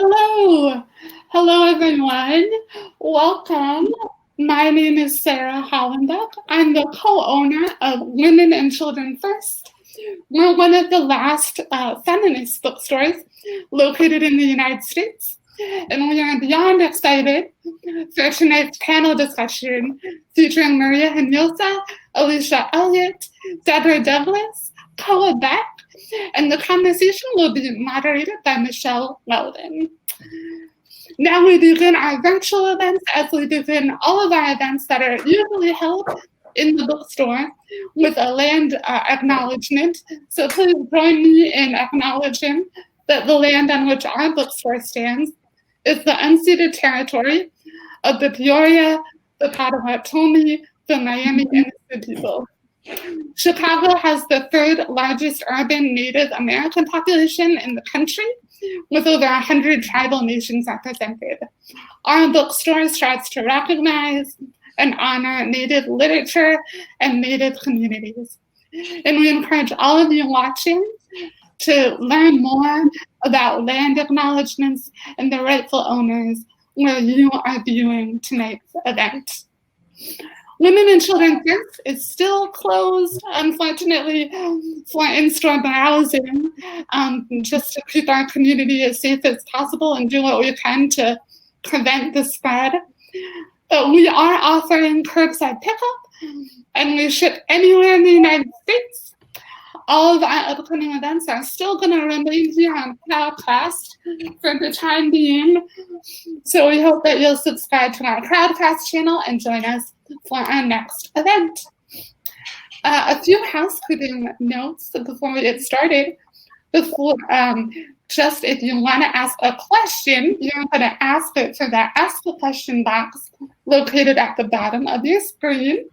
Hello. Hello, everyone. Welcome. My name is Sarah Hollenbeck. I'm the co-owner of Women and Children First. We're one of the last feminist bookstores located in the United States. And we are beyond excited for tonight's panel discussion featuring Maria Hinosa, Alicia Elliott, Deborah Douglas, Beck, and the conversation will be moderated by Michele, Weldon. Now we begin our virtual events as we begin all of our events that are usually held in the bookstore with a land acknowledgement. So please join me in acknowledging that the land on which our bookstore stands is the unceded territory of the Peoria, the Potawatomi, the Miami Indian people. Chicago has the third largest urban Native American population in the country, with over 100 tribal nations represented. Our bookstore strives to recognize and honor Native literature and Native communities. And we encourage all of you watching to learn more about land acknowledgements and the rightful owners where you are viewing tonight's event. Women and Children First is still closed, unfortunately, for in-store browsing, just to keep our community as safe as possible and do what we can to prevent the spread. But we are offering curbside pickup, and we ship anywhere in the United States. All of our upcoming events are still going to remain here on Crowdcast for the time being. So we hope that you'll subscribe to our Crowdcast channel and join us for our next event. A few housekeeping notes before we get started. Just if you want to ask a question, you're going to ask it through that Ask a Question box located at the bottom of your screen.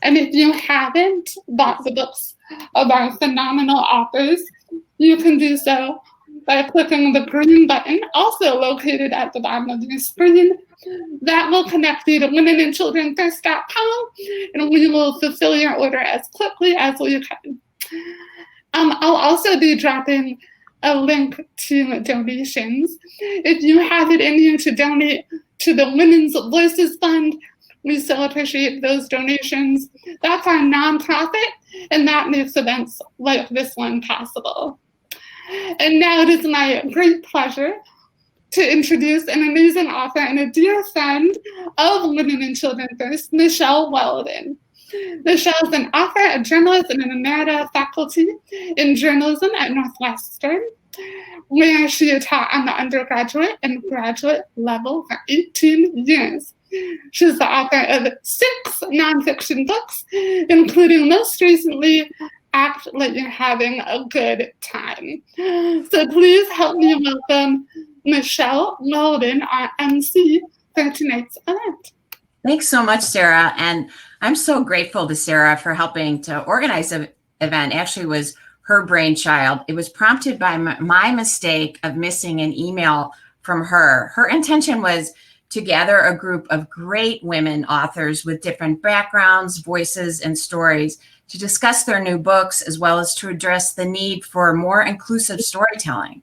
And if you haven't bought the books of our phenomenal authors, you can do so by clicking the green button, also located at the bottom of your screen. That will connect you to womenandchildrenfirst.com, and we will fulfill your order as quickly as we can. I'll also be dropping a link to donations. If you have it in you to donate to the Women's Voices Fund, we so appreciate those donations. That's our nonprofit, and that makes events like this one possible. And now it is my great pleasure to introduce an amazing author and a dear friend of Women and Children First, Michele Weldon. Michele is an author, a journalist, and an emerita faculty in journalism at Northwestern, where she taught on the undergraduate and graduate level for 18 years. She's the author of 6 nonfiction books, including most recently, Act Like You're Having a Good Time. So please help me welcome Michele Weldon, our MC for tonight's event. Thanks so much, Sarah. And I'm so grateful to Sarah for helping to organize the event. Actually, it was her brainchild. It was prompted by my mistake of missing an email from her. Her intention was to gather a group of great women authors with different backgrounds, voices, and stories to discuss their new books, as well as to address the need for more inclusive storytelling.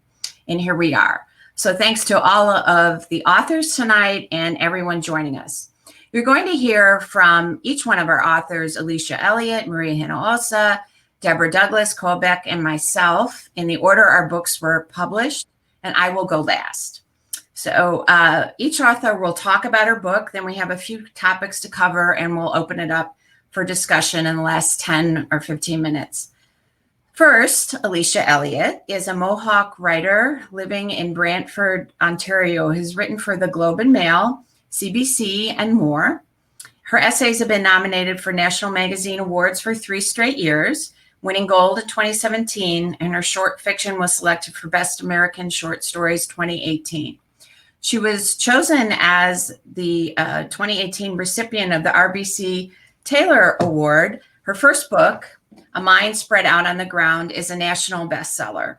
And here we are. So thanks to all of the authors tonight and everyone joining us. You're going to hear from each one of our authors, Alicia Elliott, Maria Hinojosa, Deborah Douglas, Beck, and myself, in the order our books were published, and I will go last. So each author will talk about her book, then we have a few topics to cover, and we'll open it up for discussion in the last 10 or 15 minutes. First, Alicia Elliott is a Mohawk writer living in Brantford, Ontario, who's written for the Globe and Mail, CBC, and more. Her essays have been nominated for National Magazine Awards for 3 straight years, winning gold in 2017, and her short fiction was selected for Best American Short Stories 2018. She was chosen as the 2018 recipient of the RBC Taylor Award. Her first book, A Mind Spread Out on the Ground, is a national bestseller.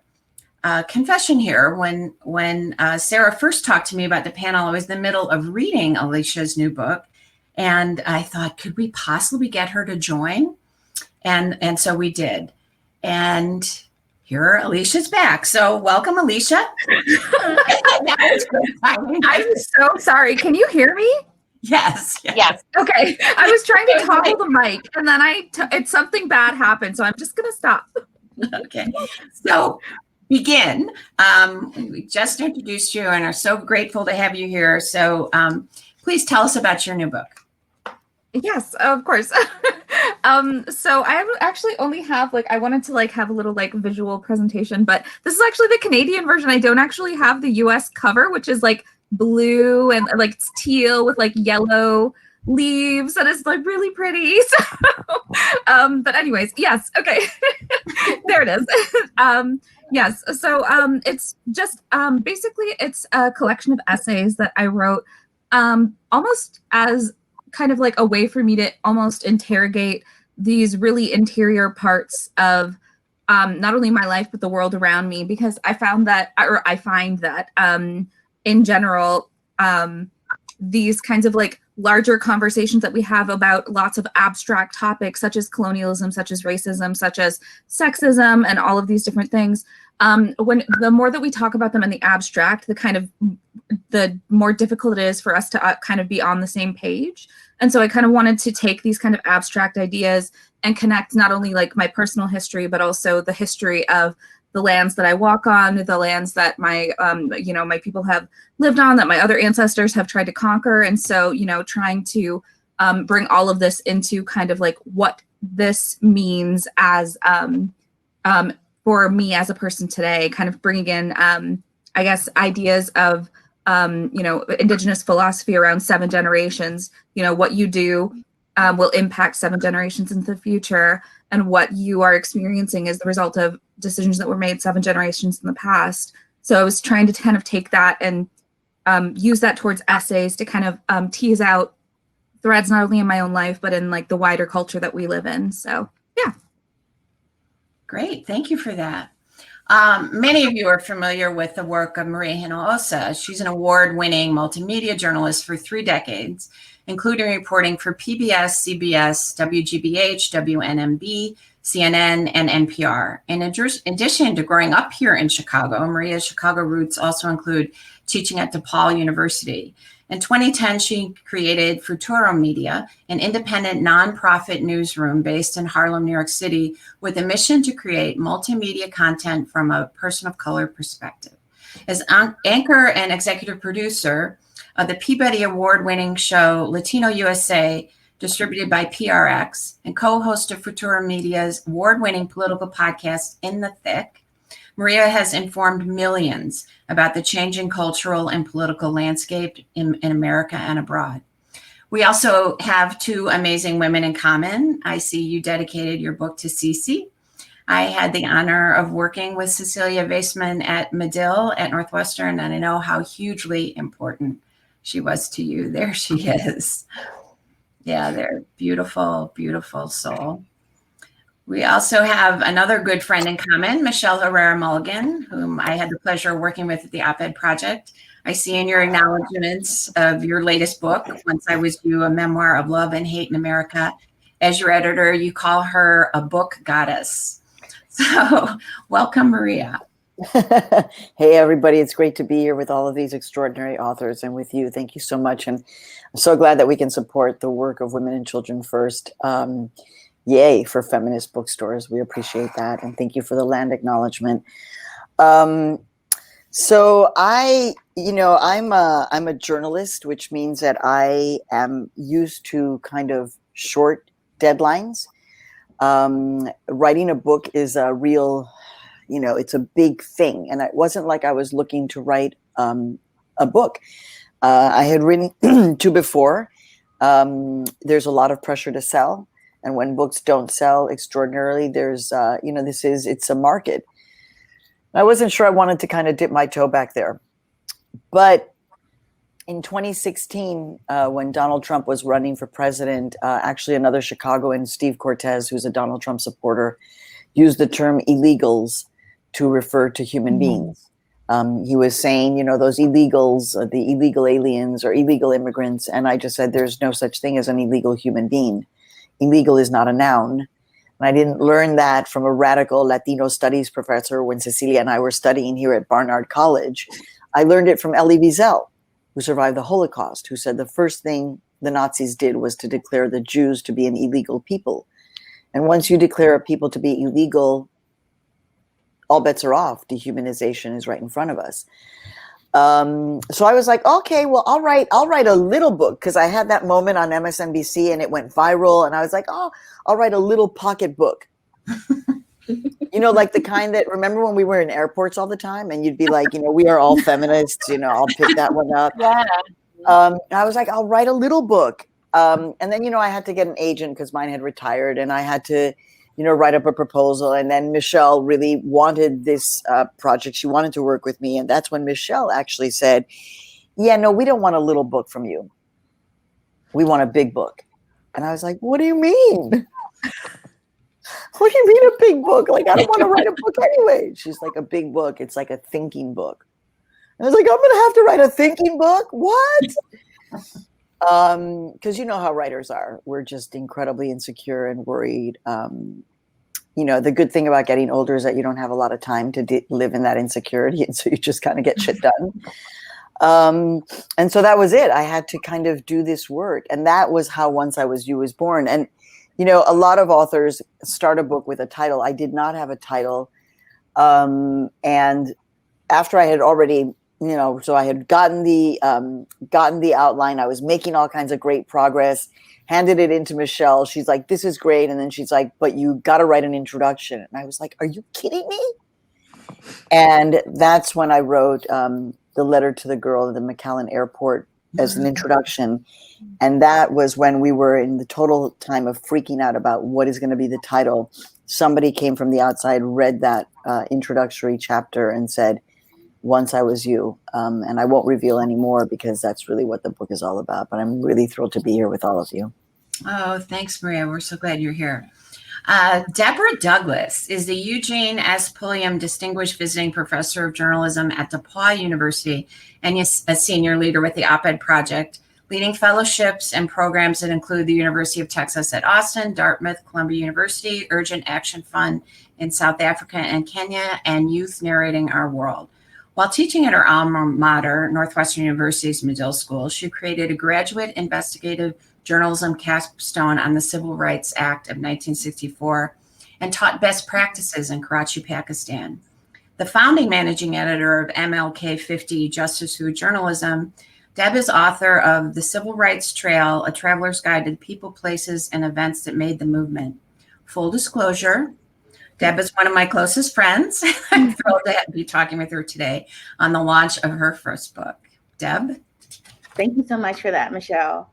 Confession here, when Sarah first talked to me about the panel, I was in the middle of reading Alicia's new book, and I thought, could we possibly get her to join? And so we did. And Here, Alicia's back. So welcome, Alicia. I'm so sorry. Can you hear me? Yes. Okay. I was trying to toggle the mic and then it's something bad happened. So I'm just going to stop. Okay. So begin. We just introduced you and are so grateful to have you here. So please tell us about your new book. Yes, of course. So I actually only have I wanted to have a little visual presentation, but this is actually the Canadian version. I don't actually have the US cover, which is blue and it's teal with yellow leaves, and it's really pretty. So, but anyways, yes, okay. There it is. Yes, so it's just basically it's a collection of essays that I wrote almost as kind of a way for me to almost interrogate these really interior parts of not only my life but the world around me, because I find that in general these kinds of larger conversations that we have about lots of abstract topics such as colonialism, such as racism, such as sexism, and all of these different things, when the more that we talk about them in the abstract, the more difficult it is for us to kind of be on the same page. And so I kind of wanted to take these kind of abstract ideas and connect not only my personal history, but also the history of the lands that I walk on, the lands that my, my people have lived on, that my other ancestors have tried to conquer. And so, trying to bring all of this into kind of what this means as for me as a person today, kind of bringing in, I guess, ideas of Indigenous philosophy around 7 generations. What you do will impact 7 generations into the future, and what you are experiencing is the result of decisions that were made 7 generations in the past. So I was trying to kind of take that and use that towards essays to kind of tease out threads not only in my own life, but in the wider culture that we live in. So, yeah. Great. Thank you for that. Many of you are familiar with the work of Maria Hinojosa. She's an award-winning multimedia journalist for 3 decades, including reporting for PBS, CBS, WGBH, WNMB, CNN, and NPR. In addition to growing up here in Chicago, Maria's Chicago roots also include teaching at DePaul University. In 2010, she created Futuro Media, an independent nonprofit newsroom based in Harlem, New York City, with a mission to create multimedia content from a person of color perspective. As anchor and executive producer of the Peabody Award-winning show Latino USA, distributed by PRX, and co-host of Futuro Media's award-winning political podcast, In the Thick, Maria has informed millions about the changing cultural and political landscape in America and abroad. We also have 2 amazing women in common. I see you dedicated your book to Cece. I had the honor of working with Cecilia Vaisman at Medill at Northwestern, and I know how hugely important she was to you. There she is. Yeah, they're beautiful, beautiful soul. We also have another good friend in common, Michele Herrera Mulligan, whom I had the pleasure of working with at the Op-Ed Project. I see in your acknowledgments of your latest book, Once I Was You, a memoir of love and hate in America. As your editor, you call her a book goddess. So welcome, Maria. Hey, everybody. It's great to be here with all of these extraordinary authors and with you. Thank you so much. And I'm so glad that we can support the work of Women and Children First. Yay for feminist bookstores. We appreciate that. And thank you for the land acknowledgement. So I'm a journalist, which means that I am used to kind of short deadlines. Writing a book is a real, it's a big thing. And it wasn't like I was looking to write a book. I had written 2 before. There's a lot of pressure to sell. And when books don't sell extraordinarily, there's, it's a market. I wasn't sure I wanted to kind of dip my toe back there. But in 2016, when Donald Trump was running for president, actually another Chicagoan, Steve Cortez, who's a Donald Trump supporter, used the term illegals to refer to human beings. He was saying, those illegals, the illegal aliens or illegal immigrants. And I just said, there's no such thing as an illegal human being. Illegal is not a noun. And I didn't learn that from a radical Latino studies professor when Cecilia and I were studying here at Barnard College. I learned it from Elie Wiesel, who survived the Holocaust, who said the first thing the Nazis did was to declare the Jews to be an illegal people. And once you declare a people to be illegal, all bets are off. Dehumanization is right in front of us. So I was like, okay, well, I'll write a little book, because I had that moment on MSNBC and it went viral. And I was like, oh, I'll write a little pocket book. Like the kind that, remember when we were in airports all the time and you'd be like, we are all feminists, I'll pick that one up. Yeah. I was like, I'll write a little book. And then, I had to get an agent because mine had retired, and I had to, write up a proposal. And then Michele really wanted this project. She wanted to work with me. And that's when Michele actually said, yeah, no, we don't want a little book from you. We want a big book. And I was like, what do you mean? What do you mean a big book? Like, I don't want to write a book anyway. She's like, a big book. It's like a thinking book. And I was like, I'm going to have to write a thinking book? What? Because you know how writers are. We're just incredibly insecure and worried. The good thing about getting older is that you don't have a lot of time to live in that insecurity. And so you just kind of get shit done. And so that was it. I had to kind of do this work. And that was how Once I Was You was born. And, a lot of authors start a book with a title. I did not have a title. And after I had already, so I had gotten the outline. I was making all kinds of great progress, handed it into Michele. She's like, this is great. And then she's like, but you got to write an introduction. And I was like, are you kidding me? And that's when I wrote the letter to the girl at the McAllen airport as an introduction. And that was when we were in the total time of freaking out about what is going to be the title. Somebody came from the outside, read that introductory chapter and said, Once I Was You. And I won't reveal any more because that's really what the book is all about. But I'm really thrilled to be here with all of you. Oh, thanks, Maria. We're so glad you're here. Deborah Douglas is the Eugene S. Pulliam Distinguished Visiting Professor of Journalism at DePauw University and is a senior leader with the Op-Ed Project, leading fellowships and programs that include the University of Texas at Austin, Dartmouth, Columbia University, Urgent Action Fund in South Africa and Kenya, and Youth Narrating Our World. While teaching at her alma mater, Northwestern University's Medill School, she created a graduate investigative journalism capstone on the Civil Rights Act of 1964 and taught best practices in Karachi, Pakistan. The founding managing editor of MLK 50 Justice Through Journalism, Deb is author of The Civil Rights Trail, A Traveler's Guide to the People, Places, and Events That Made the Movement. Full disclosure, Deb is one of my closest friends. I'm thrilled to be talking with her today on the launch of her first book. Deb? Thank you so much for that, Michele.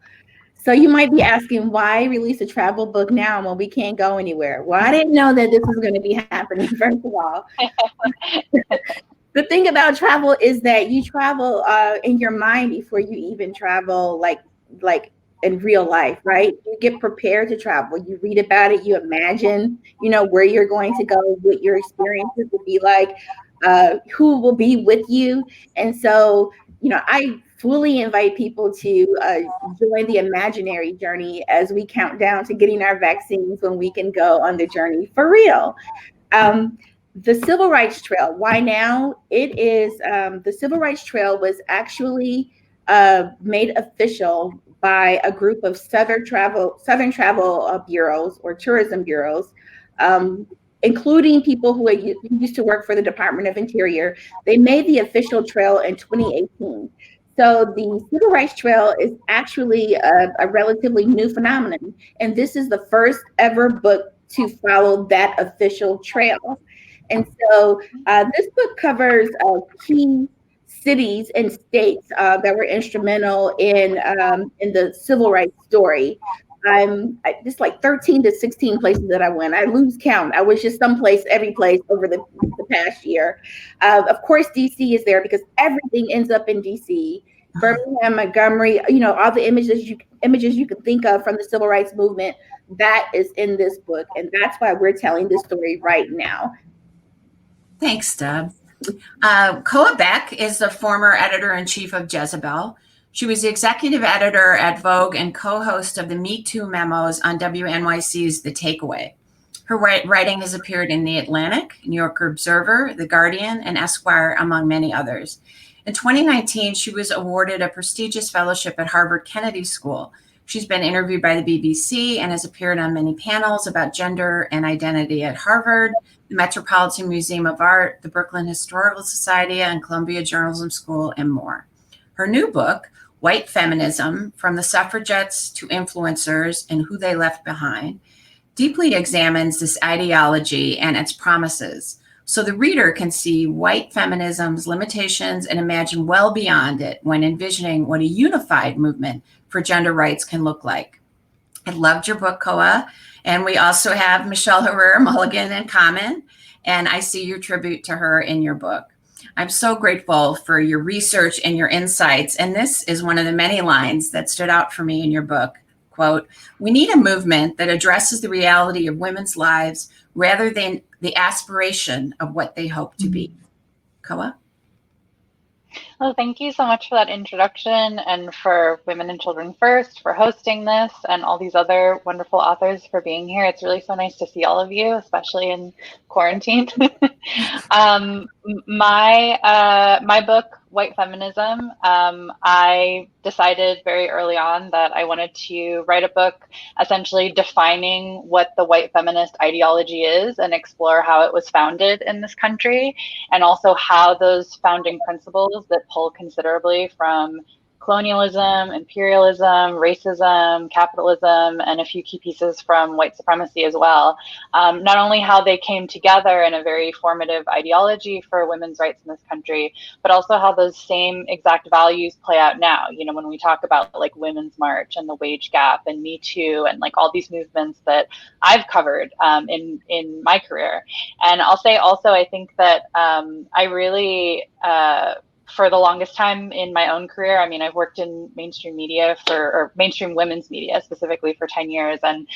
So you might be asking, why release a travel book now when we can't go anywhere? Well, I didn't know that this was going to be happening, first of all. The thing about travel is that you travel in your mind before you even travel like in real life, right? You get prepared to travel. You read about it. You imagine, where you're going to go, what your experiences will be like, who will be with you. And so, I fully invite people to join the imaginary journey as we count down to getting our vaccines when we can go on the journey for real. The Civil Rights Trail, why now? It is, the Civil Rights Trail was actually made official by a group of Southern travel bureaus or tourism bureaus, including people who used to work for the Department of Interior. They made the official trail in 2018. So the Civil Rights Trail is actually a relatively new phenomenon. And this is the first ever book to follow that official trail. And so this book covers key cities and states that were instrumental in the civil rights story. Just like 13 to 16 places that I went. I lose count. I was just every place over the past year. Of course, DC is there because everything ends up in DC. Birmingham, Montgomery, all the images you can think of from the civil rights movement, that is in this book. And that's why we're telling this story right now. Thanks, Deb. Koa Beck is the former editor-in-chief of Jezebel. She was the executive editor at Vogue and co-host of the Me Too memos on WNYC's The Takeaway. Her writing has appeared in The Atlantic, New Yorker Observer, The Guardian, and Esquire, among many others. In 2019, she was awarded a prestigious fellowship at Harvard Kennedy School. She's been interviewed by the BBC and has appeared on many panels about gender and identity at Harvard, the Metropolitan Museum of Art, the Brooklyn Historical Society, and Columbia Journalism School, and more. Her new book, White Feminism, From the Suffragettes to Influencers and Who They Left Behind, deeply examines this ideology and its promises, so the reader can see white feminism's limitations and imagine well beyond it when envisioning what a unified movement for gender rights can look like. I loved your book, Koa, and we also have Michele Herrera-Mulligan in common, and I see your tribute to her in your book. I'm so grateful for your research and your insights, and this is one of the many lines that stood out for me in your book. Quote, "We need a movement that addresses the reality of women's lives rather than the aspiration of what they hope to be." Koa? Well, thank you so much for that introduction, and for Women and Children First for hosting this, and all these other wonderful authors for being here. It's really so nice to see all of you, especially in quarantine. My book, White Feminism, I decided very early on that I wanted to write a book essentially defining what the white feminist ideology is and explore how it was founded in this country, and also how those founding principles that pull considerably from colonialism, imperialism, racism, capitalism, and a few key pieces from white supremacy as well. Not only how they came together in a very formative ideology for women's rights in this country, but also how those same exact values play out now. You know, when we talk about like Women's March and the wage gap and Me Too and like all these movements that I've covered in my career. And I'll say also, I think that I really, for the longest time in my own career, I mean, I've worked in mainstream media or mainstream women's media specifically for 10 years. And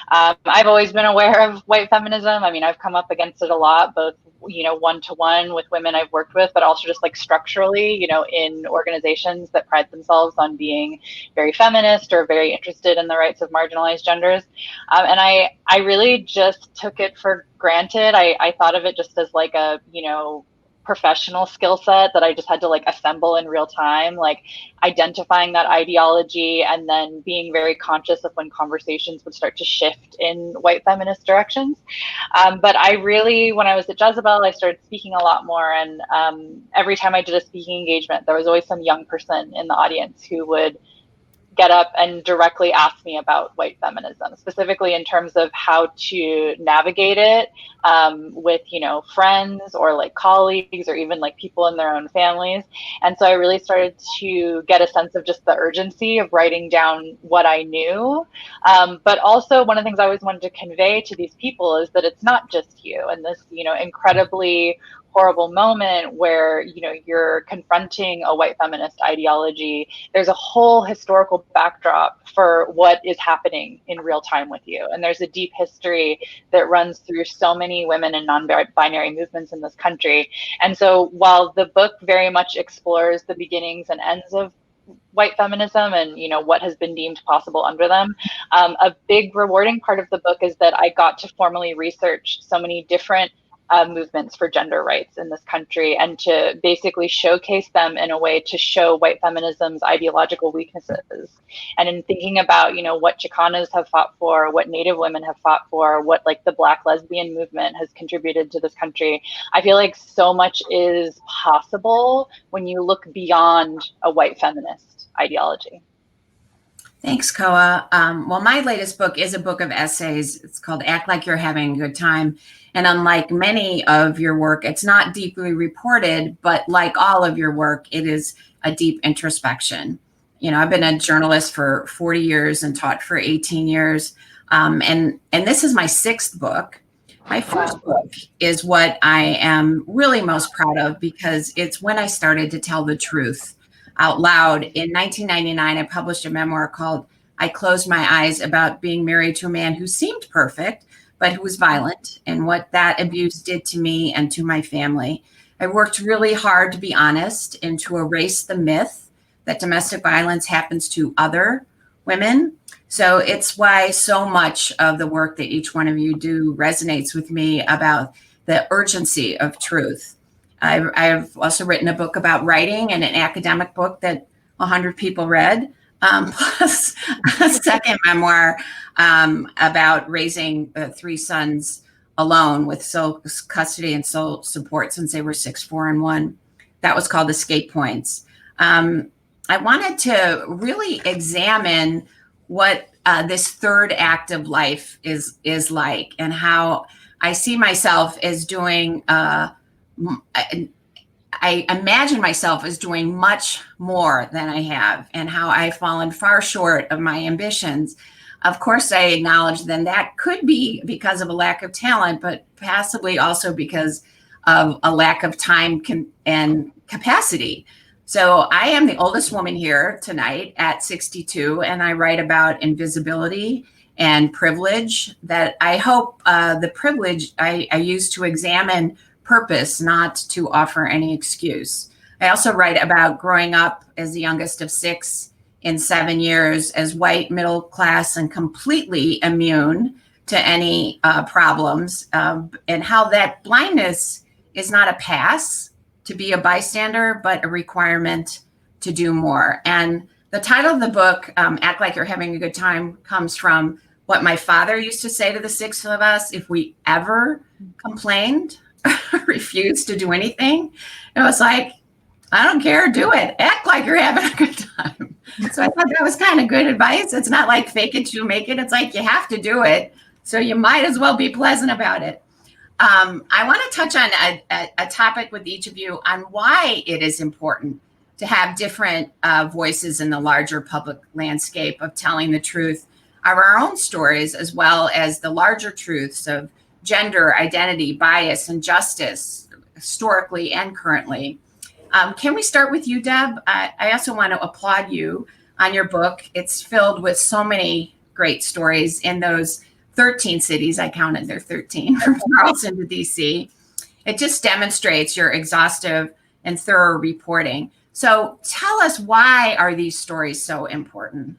I've always been aware of white feminism. I mean, I've come up against it a lot, both, you know, one-to-one with women I've worked with, but also just like structurally, you know, in organizations that pride themselves on being very feminist or very interested in the rights of marginalized genders. And I really just took it for granted. I thought of it just as like a, you know, professional skill set that I just had to like assemble in real time, like identifying that ideology and then being very conscious of when conversations would start to shift in white feminist directions. But I really, when I was at Jezebel, I started speaking a lot more. And every time I did a speaking engagement, there was always some young person in the audience who would get up and directly ask me about white feminism, specifically in terms of how to navigate it with, you know, friends or like colleagues or even like people in their own families. And so I really started to get a sense of just the urgency of writing down what I knew. But also one of the things I always wanted to convey to these people is that it's not just you, and this, you know, incredibly horrible moment where, you know, you're confronting a white feminist ideology. There's a whole historical backdrop for what is happening in real time with you. And there's a deep history that runs through so many women and non-binary movements in this country. And so while the book very much explores the beginnings and ends of white feminism and, you know, what has been deemed possible under them, a big rewarding part of the book is that I got to formally research so many different movements for gender rights in this country, and to basically showcase them in a way to show white feminism's ideological weaknesses. And in thinking about, you know, what Chicanas have fought for, what Native women have fought for, what like the Black lesbian movement has contributed to this country, I feel like so much is possible when you look beyond a white feminist ideology. Thanks, Koa. Well, my latest book is a book of essays. It's called Act Like You're Having a Good Time. And unlike many of your work, it's not deeply reported, but like all of your work, it is a deep introspection. You know, I've been a journalist for 40 years and taught for 18 years. And this is my 6th book. My first book is what I am really most proud of, because it's when I started to tell the truth out loud. In 1999, I published a memoir called I Closed My Eyes, about being married to a man who seemed perfect, but who was violent, and what that abuse did to me and to my family. I worked really hard to be honest and to erase the myth that domestic violence happens to other women. So it's why so much of the work that each one of you do resonates with me about the urgency of truth. I've also written a book about writing and an academic book that 100 people read, plus a second memoir about raising 3 sons alone with sole custody and sole support since they were 6, 4, and 1. That was called Escape Points. I wanted to really examine what this third act of life is like, and how I see myself as doing, I imagine myself as doing much more than I have, and how I've fallen far short of my ambitions. Of course, I acknowledge then that could be because of a lack of talent, but possibly also because of a lack of time and capacity. So I am the oldest woman here tonight at 62, and I write about invisibility and privilege that I hope the privilege I use to examine purpose, not to offer any excuse. I also write about growing up as the youngest of 6 in 7 years as white, middle class, and completely immune to any problems, and how that blindness is not a pass to be a bystander, but a requirement to do more. And the title of the book, Act Like You're Having a Good Time, comes from what my father used to say to the 6 of us if we ever complained, refused to do anything. It was like, I don't care, do it. Act like you're having a good time. So I thought that was kind of good advice. It's not like fake it till you make it. It's like you have to do it. So you might as well be pleasant about it. I want to touch on a topic with each of you on why it is important to have different voices in the larger public landscape of telling the truth of our own stories, as well as the larger truths of gender, identity, bias, and justice, historically and currently. Can we start with you, Deb? I also want to applaud you on your book. It's filled with so many great stories in those 13 cities. I counted there 13 from Charleston to DC. It just demonstrates your exhaustive and thorough reporting. So tell us, why are these stories so important?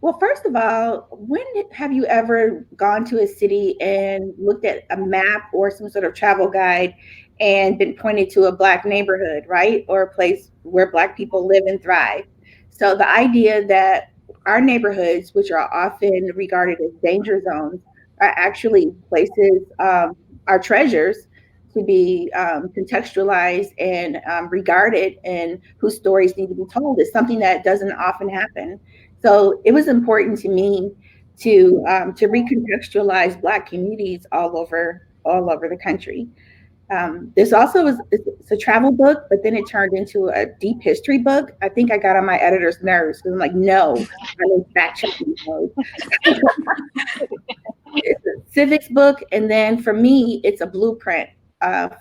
Well, first of all, when have you ever gone to a city and looked at a map or some sort of travel guide and been pointed to a Black neighborhood, right? Or a place where Black people live and thrive. So the idea that our neighborhoods, which are often regarded as danger zones, are actually places, are treasures to be contextualized and regarded, and whose stories need to be told, is something that doesn't often happen. So it was important to me to recontextualize Black communities all over the country. This also it's a travel book, but then it turned into a deep history book. I think I got on my editor's nerves because I'm like, no, I'm in fact checking mode. It's a civics book, and then for me, it's a blueprint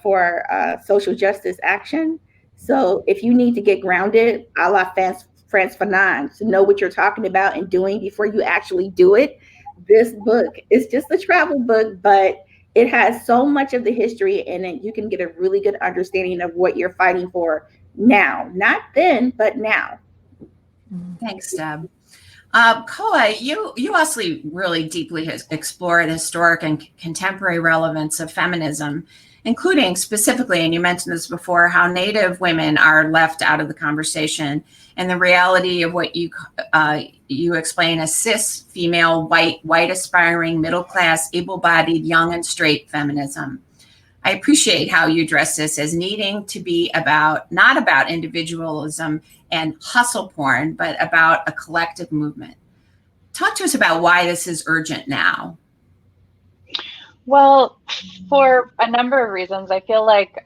for social justice action. So if you need to get grounded, a la Frantz Fanon, to know what you're talking about and doing before you actually do it, this book is just a travel book, but it has so much of the history in it. You can get a really good understanding of what you're fighting for now, not then, but now. Thanks, Deb. Koa, you also really deeply explore the historic and contemporary relevance of feminism, including specifically, and you mentioned this before, how Native women are left out of the conversation, and the reality of what you explain as cis, female, white aspiring, middle-class, able-bodied, young and straight feminism. I appreciate how you address this as needing to be not about individualism and hustle porn, but about a collective movement. Talk to us about why this is urgent now. Well, for a number of reasons. I feel like,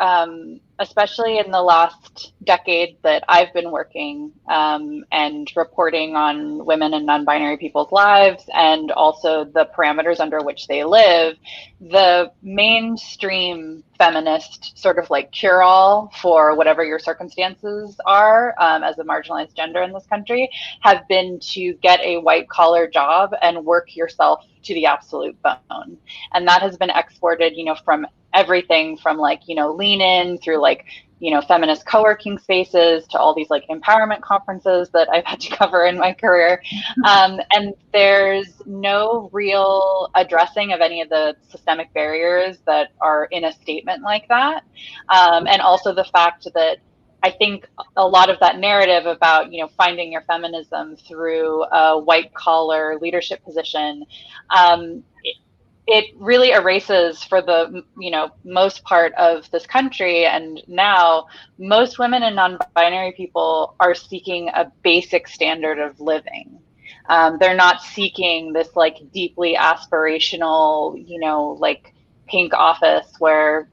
especially in the last decade that I've been working and reporting on women and non-binary people's lives, and also the parameters under which they live, the mainstream feminist sort of like cure-all for whatever your circumstances are as a marginalized gender in this country have been to get a white-collar job and work yourself to the absolute bone. And that has been exported, from everything from lean in through feminist co-working spaces to all these like empowerment conferences that I've had to cover in my career. And there's no real addressing of any of the systemic barriers that are in a statement like that. And also the fact that I think a lot of that narrative about, finding your feminism through a white collar leadership position, it really erases for the, most part of this country. And now most women and non-binary people are seeking a basic standard of living. They're not seeking this like deeply aspirational, like pink office where,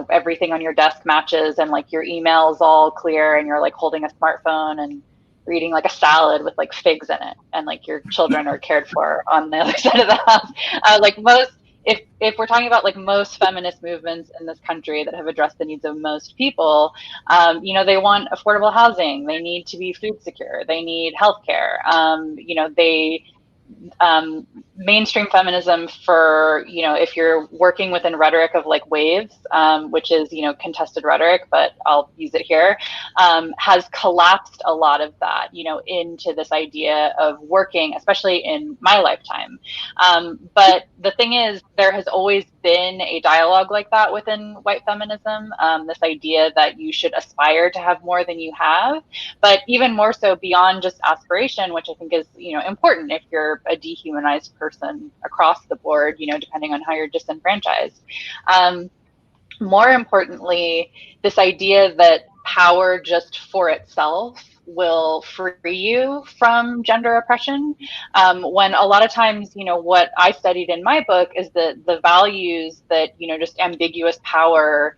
everything on your desk matches and like your email is all clear and you're like holding a smartphone and reading like a salad with like figs in it and like your children are cared for on the other side of the house. Like most, if we're talking about like most feminist movements in this country that have addressed the needs of most people, they want affordable housing, they need to be food secure, they need healthcare, mainstream feminism for, if you're working within rhetoric of like waves, which is, contested rhetoric, but I'll use it here, has collapsed a lot of that, into this idea of working, especially in my lifetime. But the thing is, there has always been a dialogue like that within white feminism, this idea that you should aspire to have more than you have, but even more so beyond just aspiration, which I think is, important if you're a dehumanized person across the board, depending on how you're disenfranchised. More importantly, this idea that power just for itself will free you from gender oppression, when a lot of times, what I studied in my book is that the values that, just ambiguous power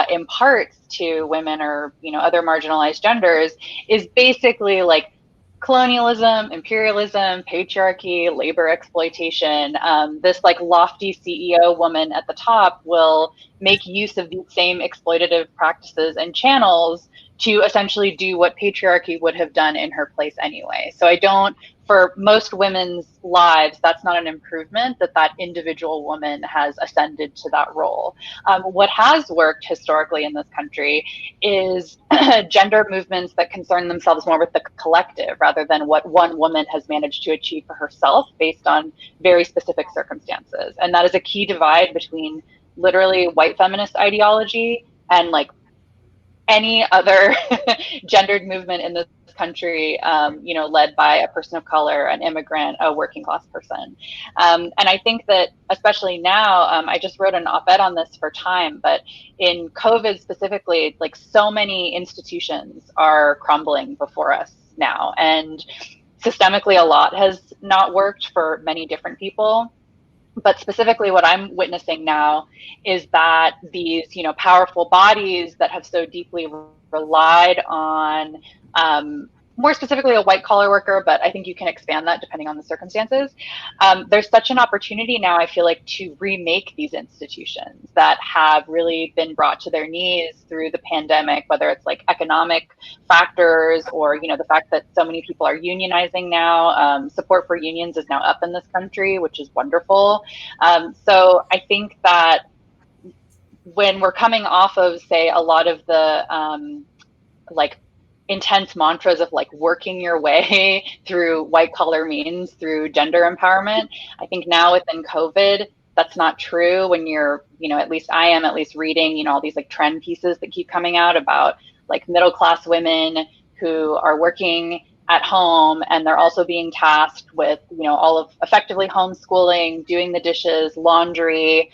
imparts to women or, other marginalized genders is basically like colonialism, imperialism, patriarchy, labor exploitation. This like lofty CEO woman at the top will make use of these same exploitative practices and channels to essentially do what patriarchy would have done in her place anyway. So for most women's lives, that's not an improvement that individual woman has ascended to that role. What has worked historically in this country is gender movements that concern themselves more with the collective rather than what one woman has managed to achieve for herself based on very specific circumstances. And that is a key divide between literally white feminist ideology and like any other gendered movement in this country, led by a person of color, an immigrant, a working class person. And I think that especially now, I just wrote an op-ed on this for Time, but in COVID specifically, like so many institutions are crumbling before us now. And systemically, a lot has not worked for many different people. But specifically what I'm witnessing now is that these, powerful bodies that have so deeply relied on, more specifically a white collar worker, but I think you can expand that depending on the circumstances. There's such an opportunity now, I feel like, to remake these institutions that have really been brought to their knees through the pandemic, whether it's like economic factors or, the fact that so many people are unionizing now. Support for unions is now up in this country, which is wonderful. So I think that when we're coming off of, say, a lot of the intense mantras of like working your way through white collar means through gender empowerment, I think now within COVID, that's not true when you're, at least I am reading, all these like trend pieces that keep coming out about like middle class women who are working at home and they're also being tasked with, all of effectively homeschooling, doing the dishes, laundry,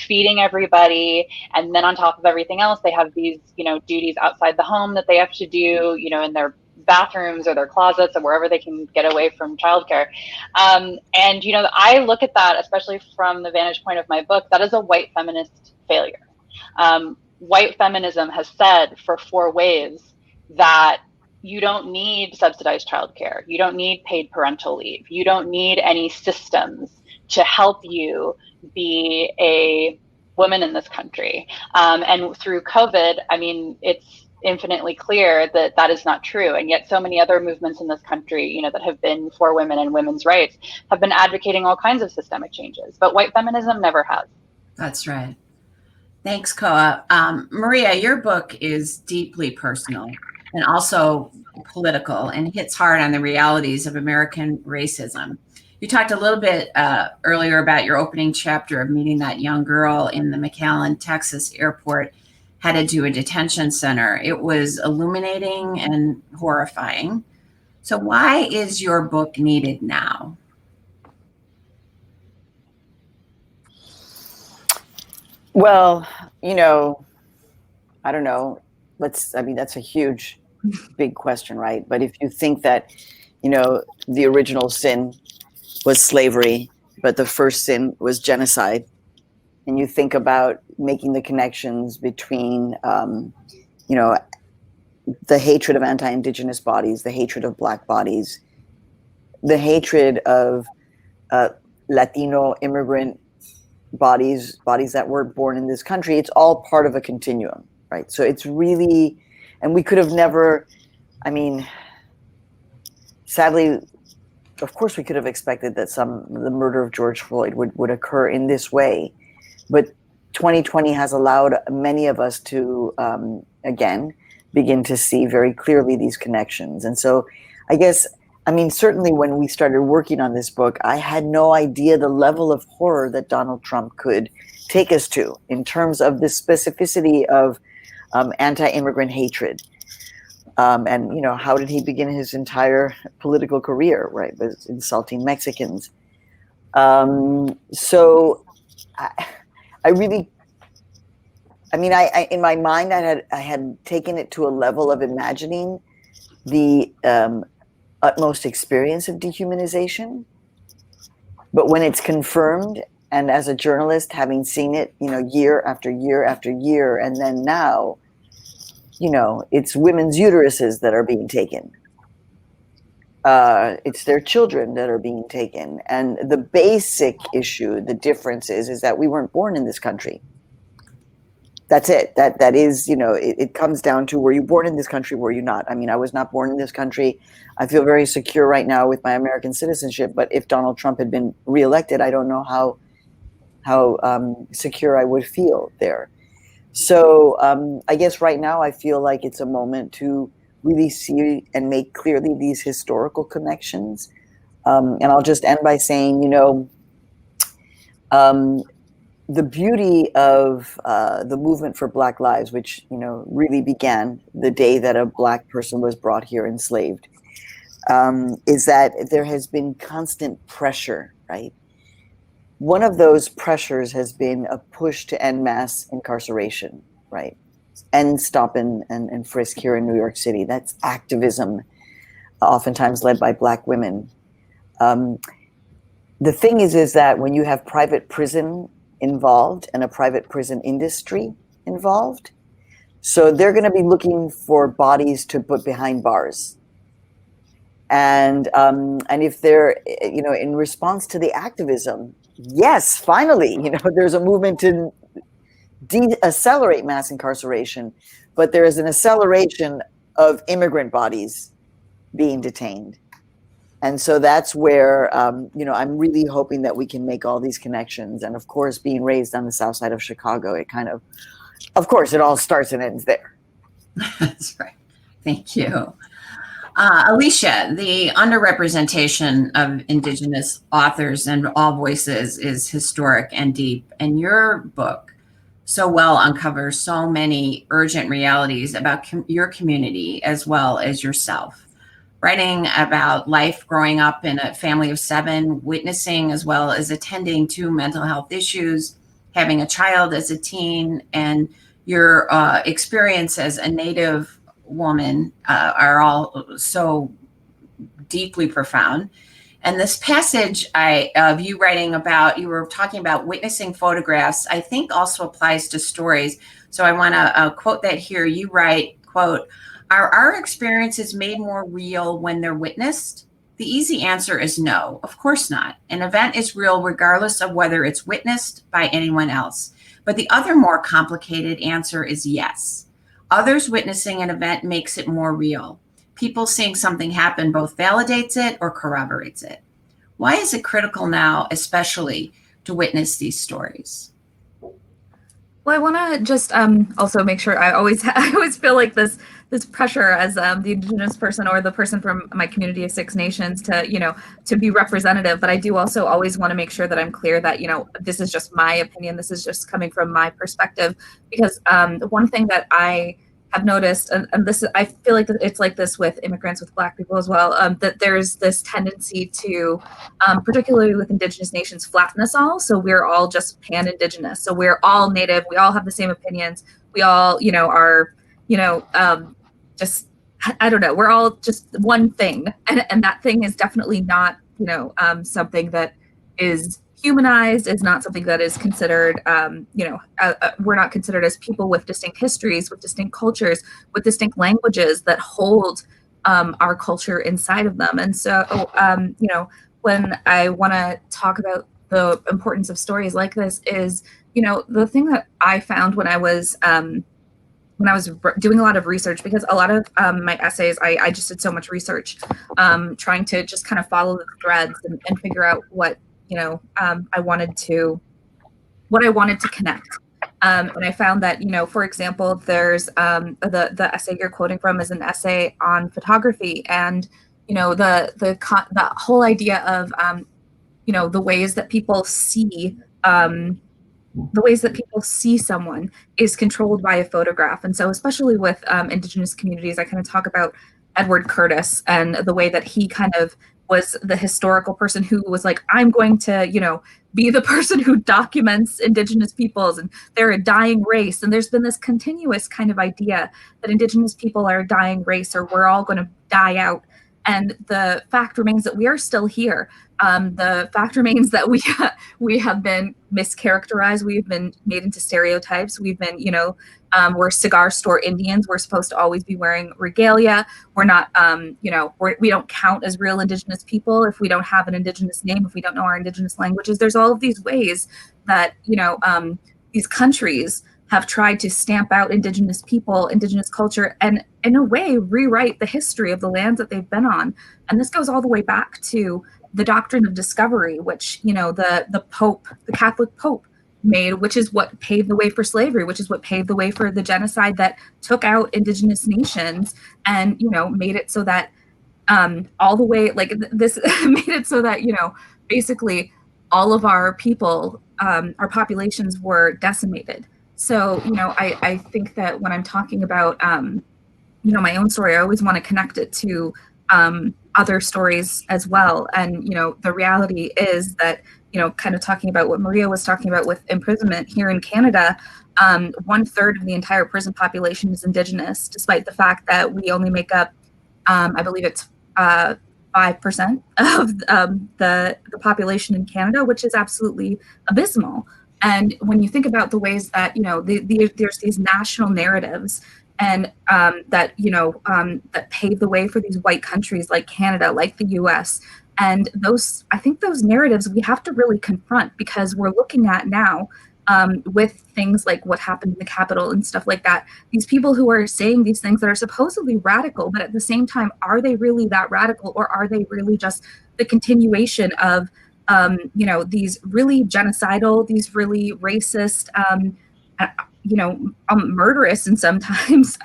feeding everybody. And then on top of everything else, they have these, duties outside the home that they have to do, in their bathrooms or their closets or wherever they can get away from childcare. And, I look at that, especially from the vantage point of my book, that is a white feminist failure. White feminism has said for 4 waves that you don't need subsidized childcare. You don't need paid parental leave. You don't need any systems to help you be a woman in this country. And through COVID, it's infinitely clear that that is not true. And yet so many other movements in this country, that have been for women and women's rights have been advocating all kinds of systemic changes, but white feminism never has. That's right. Thanks, Koa. Maria, your book is deeply personal and also political and hits hard on the realities of American racism. You talked a little bit earlier about your opening chapter of meeting that young girl in the McAllen, Texas airport headed to a detention center. It was illuminating and horrifying. So why is your book needed now? Well, I don't know. That's a huge, big question, right? But if you think that, the original sin was slavery, but the first sin was genocide, and you think about making the connections between, the hatred of anti-Indigenous bodies, the hatred of Black bodies, the hatred of Latino immigrant bodies that weren't born in this country, it's all part of a continuum, right? So it's really, and we could have never, sadly, of course we could have expected that the murder of George Floyd would occur in this way, but 2020 has allowed many of us to, again, begin to see very clearly these connections. And so I guess, certainly when we started working on this book, I had no idea the level of horror that Donald Trump could take us to in terms of the specificity of anti-immigrant hatred. And, how did he begin his entire political career, right? Was insulting Mexicans. So I really, I in my mind, I had taken it to a level of imagining the utmost experience of dehumanization. But when it's confirmed, and as a journalist, having seen it, year after year after year, and then now, it's women's uteruses that are being taken. It's their children that are being taken. And the basic issue, the difference is that we weren't born in this country. That's it. That is, it comes down to, were you born in this country? Were you not? I was not born in this country. I feel very secure right now with my American citizenship. But if Donald Trump had been reelected, I don't know how secure I would feel there. So I guess right now I feel like it's a moment to really see and make clearly these historical connections. And I'll just end by saying, the beauty of the movement for Black Lives, which, really began the day that a Black person was brought here enslaved, is that there has been constant pressure, right? One of those pressures has been a push to end mass incarceration, right? End stop and frisk here in New York City. That's activism, oftentimes led by Black women. The thing is that when you have private prison involved and a private prison industry involved, so they're going to be looking for bodies to put behind bars. And if they're, in response to the activism, yes, finally, there's a movement to de-accelerate mass incarceration, but there is an acceleration of immigrant bodies being detained. And so that's where, I'm really hoping that we can make all these connections. And of course, being raised on the south side of Chicago, it kind of course, it all starts and ends there. That's right. Thank you. Alicia, the underrepresentation of Indigenous authors and all voices is historic and deep. And your book so well uncovers so many urgent realities about your community as well as yourself. Writing about life growing up in a family of 7, witnessing as well as attending to mental health issues, having a child as a teen, and your experience as a Native woman are all so deeply profound. And this passage of you writing about, you were talking about witnessing photographs, I think also applies to stories. So I want to quote that here. You write, quote, "Are our experiences made more real when they're witnessed? The easy answer is no, of course not. An event is real regardless of whether it's witnessed by anyone else. But the other more complicated answer is yes. Others witnessing an event makes it more real. People seeing something happen both validates it or corroborates it. Why is it critical now, especially, to witness these stories?" Well, I want to just also make sure I always feel like this pressure as the Indigenous person or the person from my community of Six Nations to be representative. But I do also always want to make sure that I'm clear that this is just my opinion. This is just coming from my perspective, because one thing that I have noticed, and this I feel like it's like this with immigrants, with Black people as well, that there's this tendency to, particularly with Indigenous nations, flatten us all. So we're all just pan-Indigenous. So we're all Native. We all have the same opinions. We all, are, just, I don't know. We're all just one thing, and that thing is definitely not, something that is humanized, is not something that is considered, we're not considered as people with distinct histories, with distinct cultures, with distinct languages that hold our culture inside of them. And so, when I want to talk about the importance of stories like this is, the thing that I found when I was doing a lot of research, because a lot of my essays, I just did so much research, trying to just kind of follow the threads and figure out what I wanted to connect. And I found that, for example, there's the essay you're quoting from is an essay on photography, and the whole idea of the ways that people see someone is controlled by a photograph. And so, especially with Indigenous communities, I kind of talk about Edward Curtis and the way that he kind of was the historical person who was like, I'm going to, be the person who documents Indigenous peoples, and they're a dying race. And there's been this continuous kind of idea that Indigenous people are a dying race, or we're all going to die out. And the fact remains that we are still here. The fact remains that we have been mischaracterized. We've been made into stereotypes. We've been, we're cigar store Indians. We're supposed to always be wearing regalia. We're not, we don't count as real Indigenous people if we don't have an Indigenous name, if we don't know our Indigenous languages. There's all of these ways that, these countries have tried to stamp out Indigenous people, Indigenous culture, and in a way rewrite the history of the lands that they've been on. And this goes all the way back to the doctrine of discovery, which, the Pope, the Catholic Pope made, which is what paved the way for slavery, which is what paved the way for the genocide that took out Indigenous nations and, made it so that all the way, like this made it so that, basically all of our people, our populations were decimated. So, I think that when I'm talking about, my own story, I always want to connect it to other stories as well. And, the reality is that, kind of talking about what Maria was talking about with imprisonment here in Canada, 1/3 of the entire prison population is Indigenous, despite the fact that we only make up, I believe it's 5% of the population in Canada, which is absolutely abysmal. And when you think about the ways that, there's these national narratives and that pave the way for these white countries like Canada, like the US. And I think those narratives we have to really confront, because we're looking at now with things like what happened in the Capitol and stuff like that, these people who are saying these things that are supposedly radical, but at the same time, are they really that radical, or are they really just the continuation of these really genocidal, these really racist, murderous and sometimes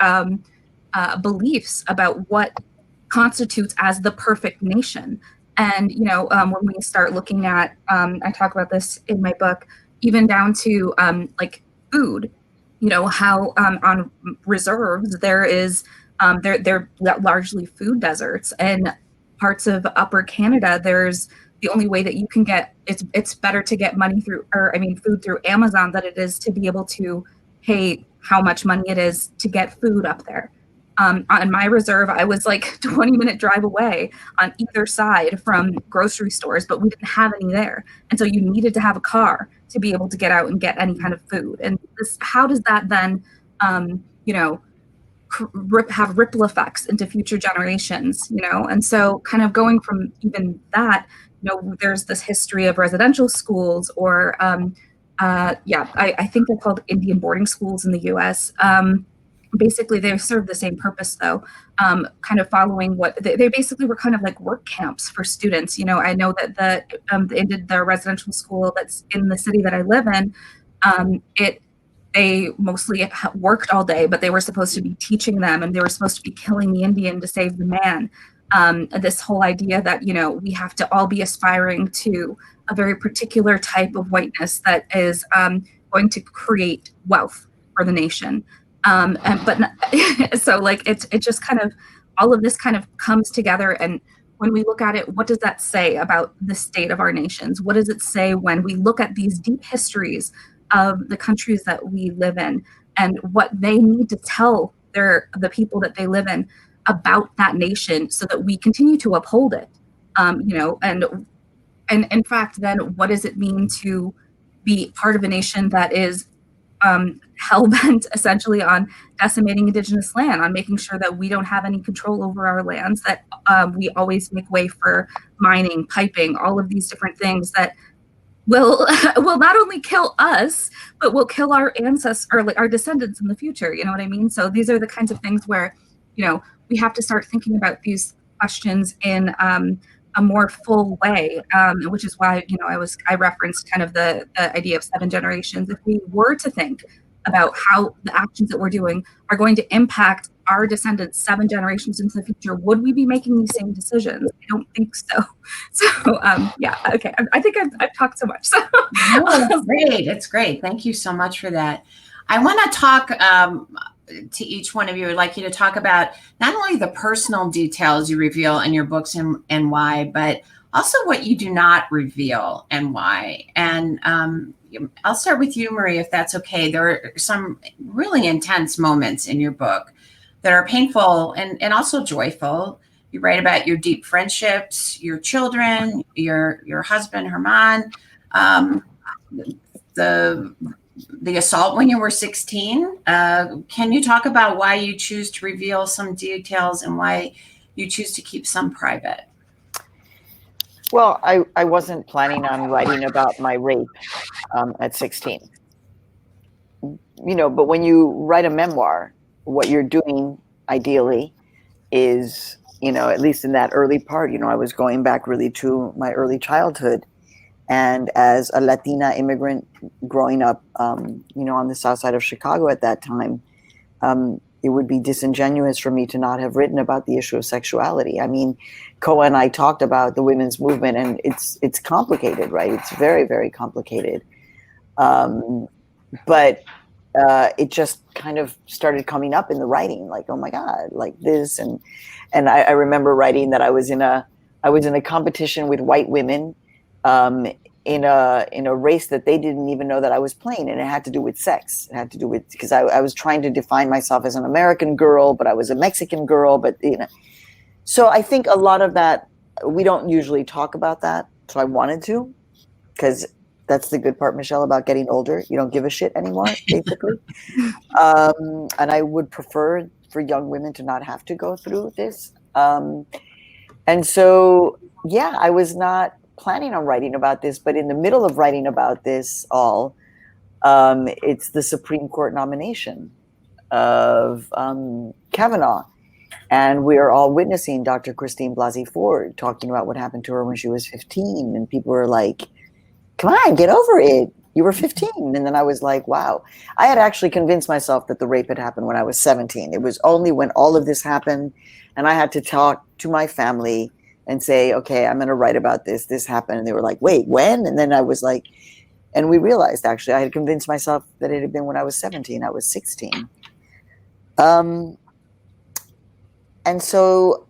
beliefs about what constitutes as the perfect nation. And, when we start looking at, I talk about this in my book, even down to like food, how on reserves there is, they're largely food deserts. And parts of Upper Canada, there's the only way that you can get, it's better to get food through Amazon than it is to be able to pay how much money it is to get food up there. On my reserve, I was like 20-minute drive away on either side from grocery stores, but we didn't have any there. And so you needed to have a car to be able to get out and get any kind of food. And how does that then, have ripple effects into future generations, And so kind of going from even that, there's this history of residential schools or, I think they're called Indian boarding schools in the US. Basically, they serve the same purpose, though, kind of following what they basically were kind of like work camps for students. I know that the residential school that's in the city that I live in, it they mostly worked all day, but they were supposed to be teaching them, and they were supposed to be killing the Indian to save the man. This whole idea that, you know, we have to all be aspiring to a very particular type of whiteness that is going to create wealth for the nation. So like it just kind of, all of this kind of comes together. And when we look at it, what does that say about the state of our nations? What does it say when we look at these deep histories of the countries that we live in, and what they need to tell the people that they live in about that nation, so that we continue to uphold it? You know, and in fact, then what does it mean to be part of a nation that is hell-bent essentially on decimating indigenous land, on making sure that we don't have any control over our lands, that we always make way for mining, piping, all of these different things that will not only kill us, but will kill our ancestors, or like our descendants in the future. You know what I mean? So these are the kinds of things where, you know, we have to start thinking about these questions in a more full way, which is why, you know, I referenced kind of the idea of 7 generations. If we were to think about how the actions that we're doing are going to impact our descendants 7 generations into the future, would we be making these same decisions? I don't think so. So yeah, okay. I think I've talked so much. So. No, it's great. It's great. Thank you so much for that. I want to talk to each one of you. I'd like you to talk about not only the personal details you reveal in your books and why, but also what you do not reveal and why. And I'll start with you, Marie, if that's okay. There are some really intense moments in your book that are painful and also joyful. You write about your deep friendships, your children, your husband, Herman, the assault when you were 16. Can you talk about why you choose to reveal some details and why you choose to keep some private? Well, I wasn't planning on writing about my rape at 16. You know, but when you write a memoir, what you're doing ideally is, you know, at least in that early part, you know, I was going back really to my early childhood. And as a Latina immigrant growing up, you know, on the south side of Chicago at that time, it would be disingenuous for me to not have written about the issue of sexuality. I mean, Koa and I talked about the women's movement, and it's complicated, right? It's very, very complicated. But it just kind of started coming up in the writing, like, oh my God, like this. And I remember writing that I was in a competition with white women in a race that they didn't even know that I was playing, and it had to do with sex. It had to do with, because I was trying to define myself as an American girl, but I was a Mexican girl. But you know, so I think a lot of that, we don't usually talk about that. So I wanted to, because that's the good part, Michele, about getting older. You don't give a shit anymore, basically. And I would prefer for young women to not have to go through this. And so, yeah, I was not planning on writing about this, but in the middle of writing about this all, it's the Supreme Court nomination of Kavanaugh. And we are all witnessing Dr. Christine Blasey Ford talking about what happened to her when she was 15. And people were like, come on, get over it. You were 15. And then I was like, wow. I had actually convinced myself that the rape had happened when I was 17. It was only when all of this happened and I had to talk to my family and say, okay, I'm going to write about this. This happened. And they were like, wait, when? And then I was like, and we realized, actually, I had convinced myself that it had been when I was 17. I was 16. And so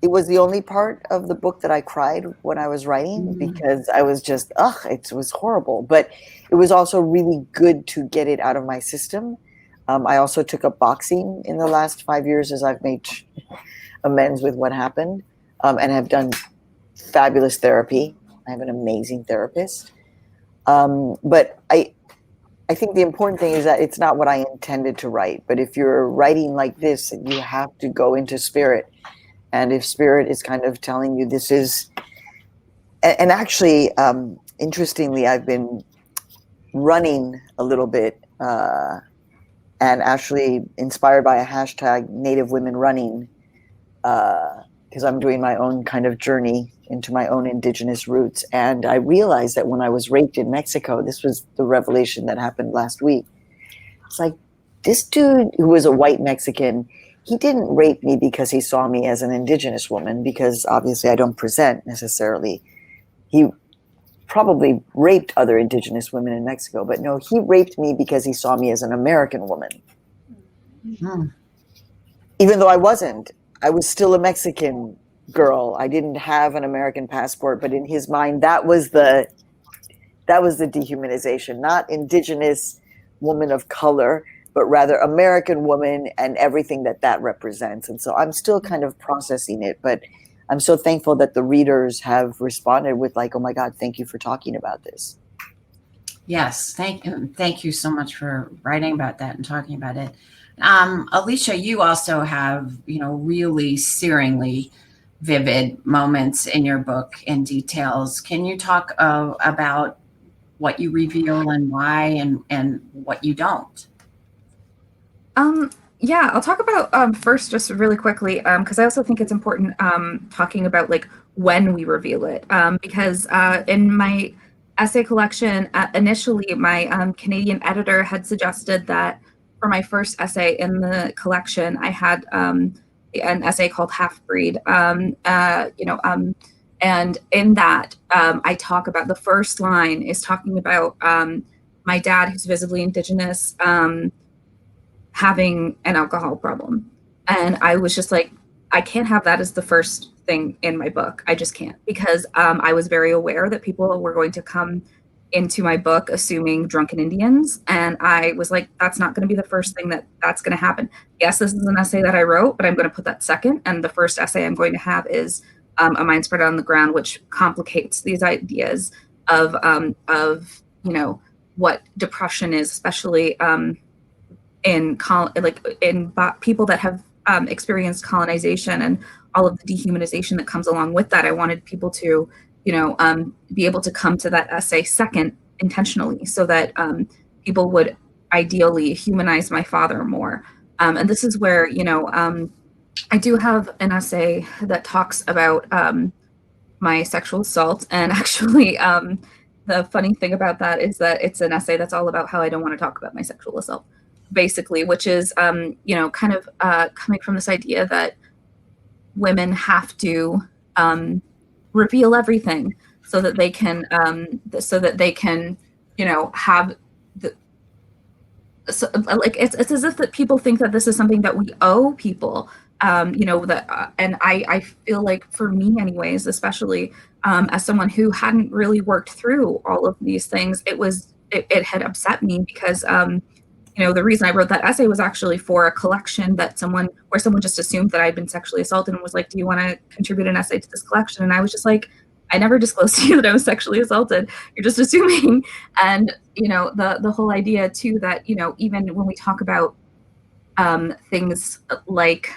it was the only part of the book that I cried when I was writing, because I was just, it was horrible. But it was also really good to get it out of my system. I also took up boxing in the last 5 years as I've made amends with what happened, and have done fabulous therapy. I have an amazing therapist. But I think the important thing is that it's not what I intended to write. But if you're writing like this, you have to go into spirit. And if spirit is kind of telling you this is, and actually, interestingly, I've been running a little bit, and actually inspired by a hashtag Native Women Running, because I'm doing my own kind of journey into my own indigenous roots. And I realized that when I was raped in Mexico, this was the revelation that happened last week. It's like, this dude who was a white Mexican, he didn't rape me because he saw me as an indigenous woman, because obviously I don't present necessarily. He probably raped other indigenous women in Mexico, but no, he raped me because he saw me as an American woman. Even though I wasn't. I was still a Mexican girl. I didn't have an American passport, but in his mind, that was the dehumanization, not indigenous woman of color, but rather American woman and everything that represents. And so I'm still kind of processing it, but I'm so thankful that the readers have responded with like, oh my God, thank you for talking about this. Yes, thank you so much for writing about that and talking about it. Alicia, you also have, really searingly vivid moments in your book and details. Can you talk about what you reveal and why, and what you don't? Yeah, I'll talk about first, just really quickly, because I also think it's important talking about like when we reveal it, because in my essay collection, initially my Canadian editor had suggested that for my first essay in the collection, I had an essay called Half Breed, and in that I talk about, the first line is talking about my dad, who's visibly indigenous, having an alcohol problem. And I was just like, I can't have that as the first thing in my book. I just can't, because I was very aware that people were going to come into my book assuming drunken Indians. And I was like, that's not going to be the first thing that's going to happen. Yes, this is an essay that I wrote, but I'm going to put that second. And the first essay I'm going to have is A Mind Spread on the Ground, which complicates these ideas of what depression is, especially in people that have experienced colonization and all of the dehumanization that comes along with that. I wanted people to, be able to come to that essay second intentionally, so that people would ideally humanize my father more. And this is where, I do have an essay that talks about my sexual assault. And actually, the funny thing about that is that it's an essay that's all about how I don't want to talk about my sexual assault, basically, which is, kind of coming from this idea that women have to reveal everything so that they can, have the, so, like, it's as if that people think that this is something that we owe people, and I feel like, for me anyways, especially as someone who hadn't really worked through all of these things, it had upset me, because the reason I wrote that essay was actually for a collection where someone just assumed that I'd been sexually assaulted and was like, do you want to contribute an essay to this collection? And I was just like, I never disclosed to you that I was sexually assaulted. You're just assuming. And, the whole idea too, that, even when we talk about things like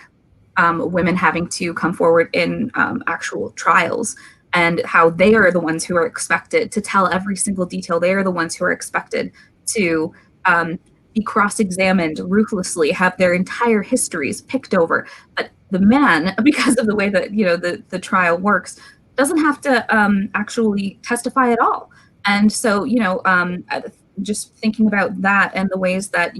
women having to come forward in actual trials, and how they are the ones who are expected to tell every single detail. They are the ones who are expected to be cross-examined ruthlessly, have their entire histories picked over. But the man, because of the way that the trial works, doesn't have to actually testify at all. And so just thinking about that, and the ways that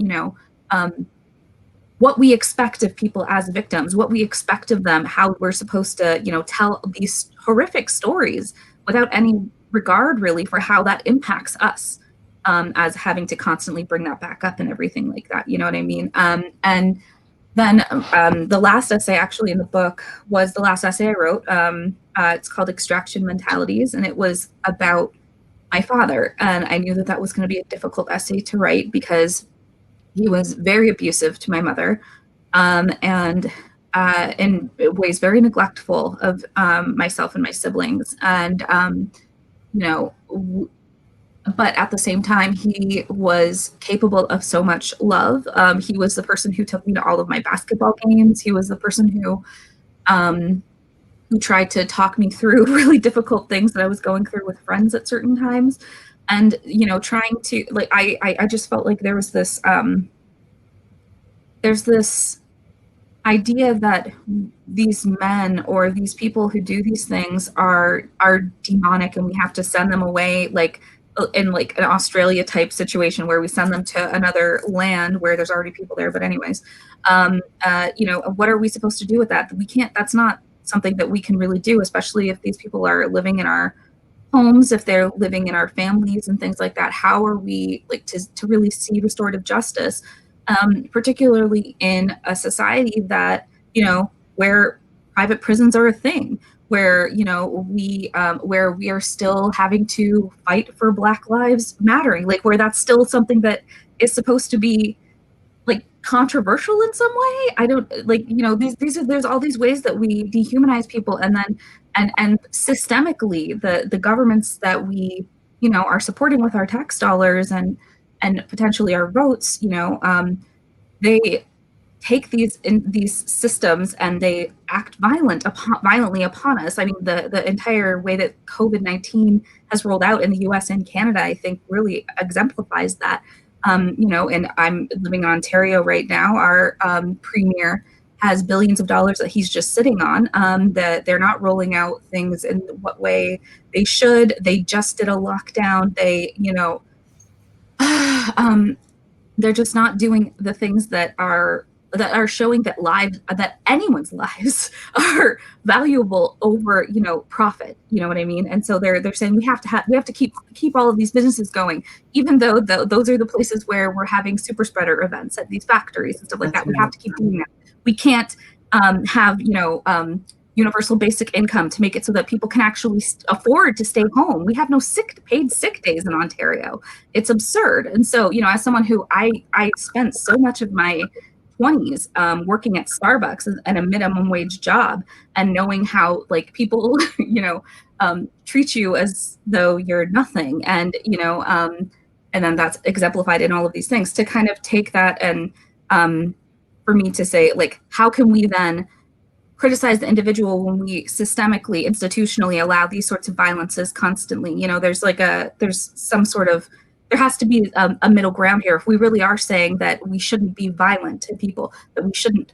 what we expect of people as victims, what we expect of them, how we're supposed to tell these horrific stories without any regard really for how that impacts us. As having to constantly bring that back up and everything like that, you know what I mean? And then the last essay actually in the book was the last essay I wrote. It's called Extraction Mentalities, and it was about my father. And I knew that was going to be a difficult essay to write, because he was very abusive to my mother, and in ways very neglectful of myself and my siblings. And, but at the same time, he was capable of so much love. He was the person who took me to all of my basketball games. He was the person who tried to talk me through really difficult things that I was going through with friends at certain times. And, trying to, like, I just felt like there was this, there's this idea that these men or these people who do these things are demonic, and we have to send them away, like, in like an Australia type situation where we send them to another land where there's already people there. But anyways, what are we supposed to do with that? We can't, that's not something that we can really do, especially if these people are living in our homes, if they're living in our families and things like that. How are we like to really see restorative justice, particularly in a society that, where private prisons are a thing, where we are still having to fight for Black Lives Mattering, like where that's still something that is supposed to be like controversial in some way. I don't like, there's all these ways that we dehumanize people, and then and systemically the governments that we are supporting with our tax dollars and potentially our votes, they take these systems and they act violently upon us. I mean, the entire way that COVID-19 has rolled out in the US and Canada, I think really exemplifies that. And I'm living in Ontario right now. Our premier has billions of dollars that he's just sitting on, that they're not rolling out things in what way they should. They just did a lockdown. They, they're just not doing the things that are showing that anyone's lives are valuable over profit. You know what I mean? And so they're saying we have to keep all of these businesses going, even though those are the places where we're having super spreader events at these factories and stuff like that. We have to keep doing that. We can't have universal basic income to make it so that people can actually afford to stay home. We have no paid sick days in Ontario. It's absurd. And so as someone who I spent so much of my 20s working at Starbucks and a minimum wage job, and knowing how like people treat you as though you're nothing, and then that's exemplified in all of these things, to kind of take that and for me to say, like, how can we then criticize the individual when we systemically, institutionally allow these sorts of violences constantly? There has to be a middle ground here. If we really are saying that we shouldn't be violent to people, that we shouldn't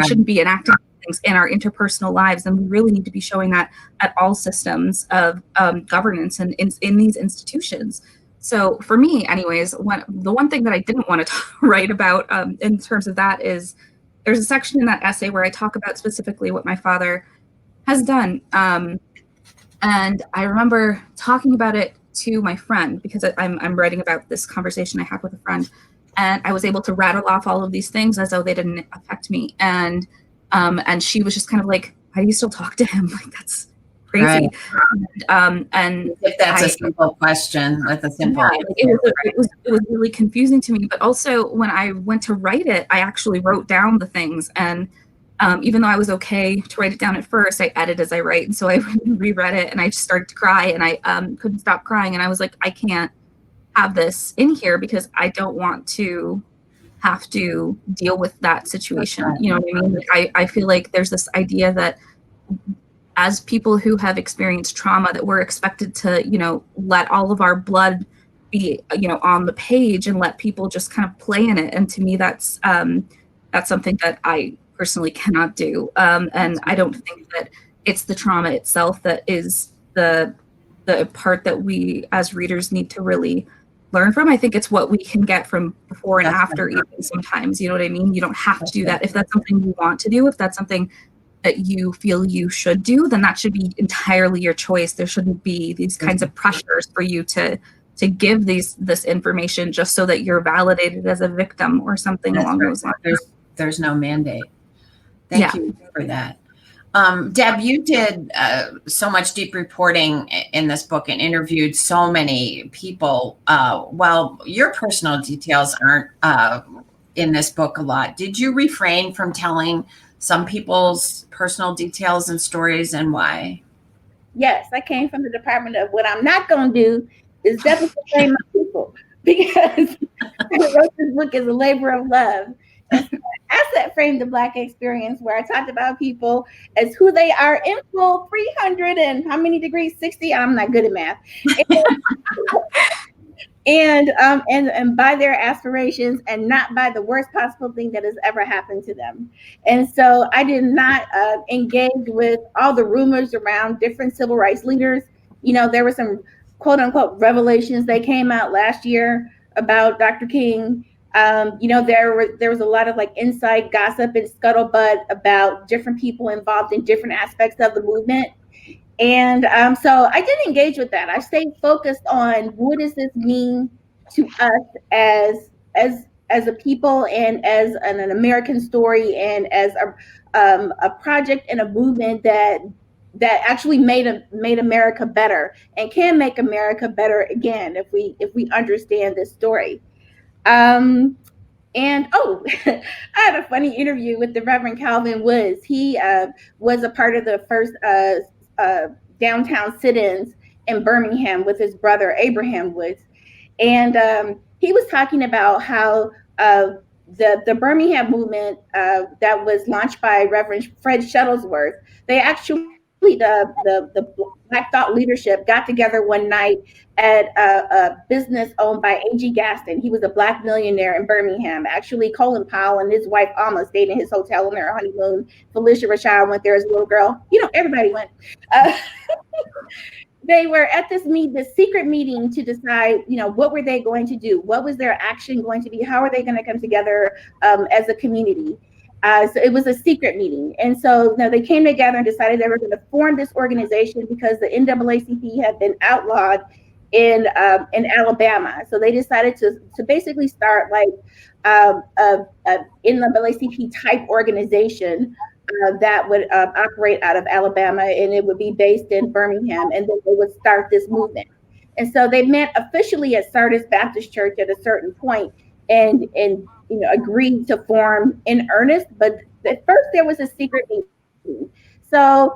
shouldn't be enacting things in our interpersonal lives, then we really need to be showing that at all systems of governance and in these institutions. So for me, anyways, the one thing that I didn't want to write about in terms of that is there's a section in that essay where I talk about specifically what my father has done. And I remember talking about it to my friend, because I'm writing about this conversation I had with a friend, and I was able to rattle off all of these things as though they didn't affect me. And she was just kind of like, why do you still talk to him? Like, that's crazy. Right. And if that's a simple question with a simple answer, it was really confusing to me. But also when I went to write it, I actually wrote down the things, and even though I was okay to write it down at first, I edit as I write. And so I reread it and I just started to cry, and I couldn't stop crying. And I was like, I can't have this in here because I don't want to have to deal with that situation. Right. You know what I mean? Like, I feel like there's this idea that as people who have experienced trauma, that we're expected to, let all of our blood be, on the page and let people just kind of play in it. And to me, that's something that I personally cannot do. And I don't think that it's the trauma itself that is the part that we as readers need to really learn from. I think it's what we can get from before and after, even sometimes. You know what I mean? You don't have to do that. If that's something you want to do, if that's something that you feel you should do, then that should be entirely your choice. There shouldn't be these kinds of pressures for you to give this information just so that you're validated as a victim or something along those lines. There's no mandate. Thank you for that. Deb, you did so much deep reporting in this book and interviewed so many people. Well, your personal details aren't in this book a lot. Did you refrain from telling some people's personal details and stories, and why? Yes, I came from the department of what I'm not going to do is definitely blame my people, because I wrote this book as a labor of love. And so Asset framed the Black experience, where I talked about people as who they are in full 300 and how many degrees, 60? I'm not good at math. And by their aspirations, and not by the worst possible thing that has ever happened to them. And so I did not engage with all the rumors around different civil rights leaders. There were some quote unquote revelations that came out last year about Dr. King. There was a lot of like inside gossip and scuttlebutt about different people involved in different aspects of the movement. And so I did engage with that. I stayed focused on what does this mean to us as a people and as an American story and as a project and a movement that actually made America better and can make America better again if we understand this story. And I had a funny interview with the Reverend Calvin Woods. He was a part of the first downtown sit-ins in Birmingham with his brother Abraham Woods, and he was talking about how the Birmingham movement that was launched by Reverend Fred Shuttlesworth, they actually the Black Thought leadership got together one night at a business owned by A.G. Gaston. He was a Black millionaire in Birmingham. Actually, Colin Powell and his wife Alma stayed in his hotel on their honeymoon. Felicia Rashad went there as a little girl. Everybody went. They were at this secret meeting to decide, what were they going to do? What was their action going to be? How are they going to come together as a community? So it was a secret meeting. And so they came together and decided they were going to form this organization because the NAACP had been outlawed in Alabama. So they decided to basically start like a NAACP type organization that would operate out of Alabama, and it would be based in Birmingham, and then they would start this movement. And so they met officially at Sardis Baptist Church at a certain point and agreed to form in earnest, but at first there was a secret meeting. So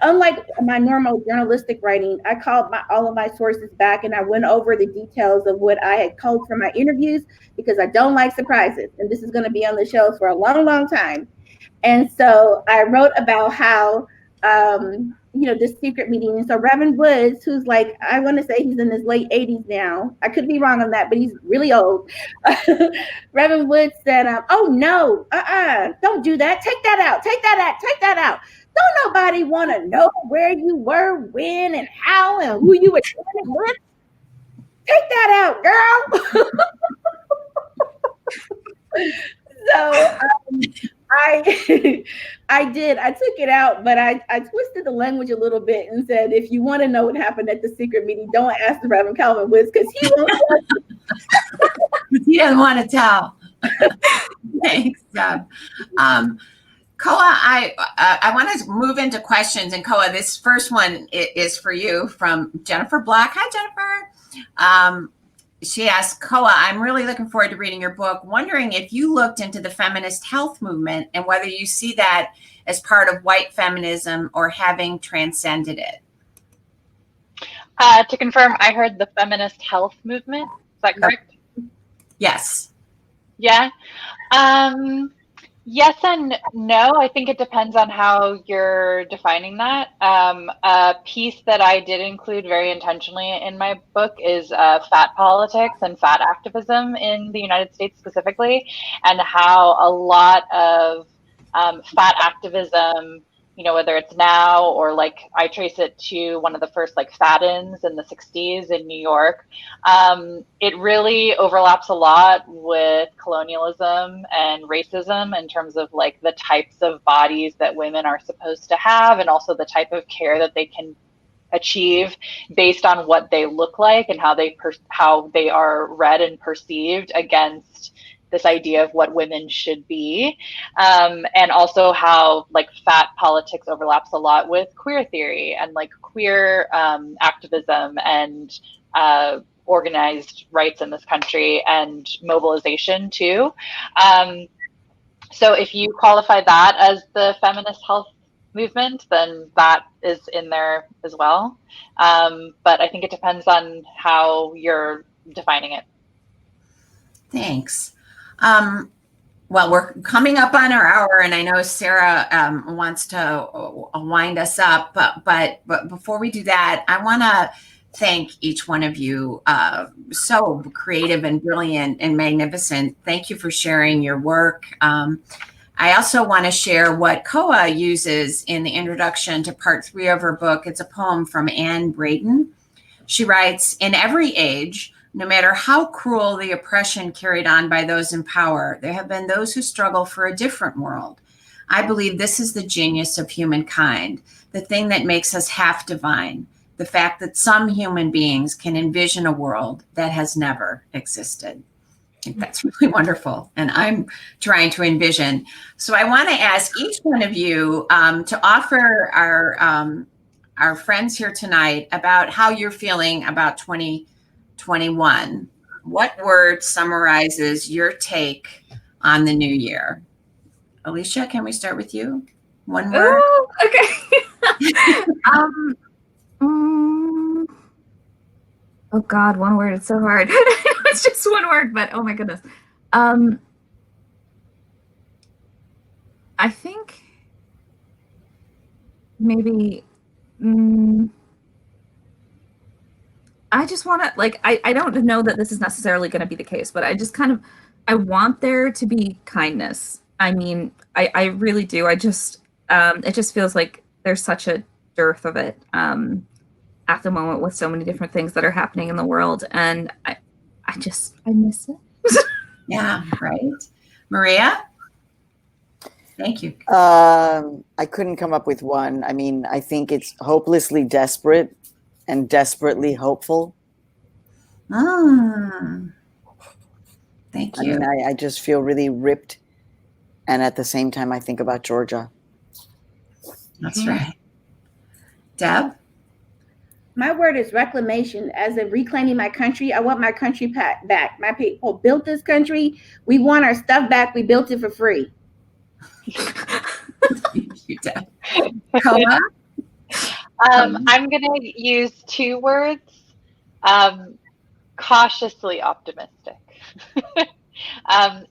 unlike my normal journalistic writing, I called all of my sources back and I went over the details of what I had culled from my interviews because I don't like surprises, and this is going to be on the show for a long, long time. And so I wrote about how, this secret meeting. And so Reverend Woods, who's like, I want to say he's in his late 80s now. I could be wrong on that, but he's really old. Reverend Woods said, oh, no, don't do that. Take that out. Take that out. Don't nobody want to know where you were, when, and how, and who you were doing it with. Take that out, girl. So I did. I took it out, but I twisted the language a little bit and said, if you want to know what happened at the secret meeting, don't ask the Reverend Calvin Woods because he won't. He doesn't want to tell. Thanks, Deb. Koa, I want to move into questions. And Koa, this first one is for you from Jennifer Black. Hi, Jennifer. She asked, Koa, I'm really looking forward to reading your book, wondering if you looked into the feminist health movement and whether you see that as part of white feminism or having transcended it. To confirm, I heard the feminist health movement. Is that correct? Yes. Yeah. Yes and no. I think it depends on how you're defining that. A piece that I did include very intentionally in my book is fat politics and fat activism in the United States specifically, and how a lot of fat activism, whether it's now or like I trace it to one of the first like fat-ins in the 60s in New York. It really overlaps a lot with colonialism and racism in terms of like the types of bodies that women are supposed to have and also the type of care that they can achieve based on what they look like and how they are read and perceived against this idea of what women should be, and also how like fat politics overlaps a lot with queer theory and like queer activism and organized rights in this country and mobilization too. So if you qualify that as the feminist health movement, then that is in there as well. But I think it depends on how you're defining it. Thanks. Well, we're coming up on our hour, and I know Sarah wants to wind us up. But before we do that, I want to thank each one of you. So creative and brilliant and magnificent. Thank you for sharing your work. I also want to share what Koa uses in the introduction to part 3 of her book. It's a poem from Anne Braden, She writes, in every age, no matter how cruel the oppression carried on by those in power, there have been those who struggle for a different world. I believe this is the genius of humankind, the thing that makes us half divine, the fact that some human beings can envision a world that has never existed. I think that's really wonderful. And I'm trying to envision. So I want to ask each one of you to offer our friends here tonight about how you're feeling about 2021. What word summarizes your take on the new year? Alicia, can we start with you? One word? Oh, okay. Oh God, one word. It's so hard. It's just one word, but oh my goodness. I think maybe I just want to, like, I don't know that this is necessarily going to be the case, but I just I want there to be kindness. I mean, I really do. I just, it just feels like there's such a dearth of it at the moment with so many different things that are happening in the world. And I miss it. Yeah, right. Maria? Thank you. I couldn't come up with one. I mean, I think it's hopelessly desperate and desperately hopeful. Thank you. I mean, I just feel really ripped. And at the same time, I think about Georgia. That's right. Deb? My word is reclamation. As in reclaiming my country, I want my country back. My people built this country. We want our stuff back. We built it for free. Thank you, Deb. Koa? I'm going to use two words. Cautiously optimistic.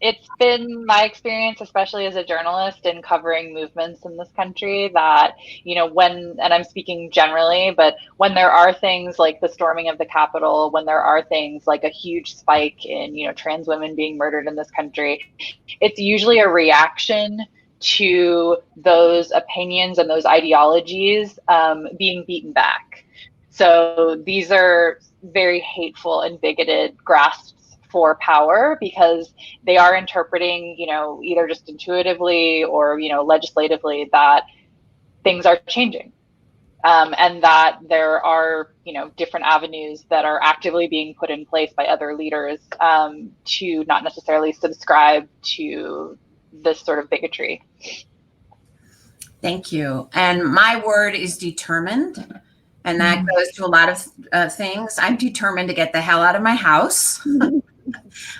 It's been my experience, especially as a journalist in covering movements in this country, that, and I'm speaking generally, but when there are things like the storming of the Capitol, when there are things like a huge spike in, trans women being murdered in this country, it's usually a reaction to those opinions and those ideologies being beaten back. So these are very hateful and bigoted grasps for power, because they are interpreting, either just intuitively or, legislatively, that things are changing. And that there are, different avenues that are actively being put in place by other leaders to not necessarily subscribe to this sort of bigotry. Thank you. And my word is determined. And that goes to a lot of things. I'm determined to get the hell out of my house.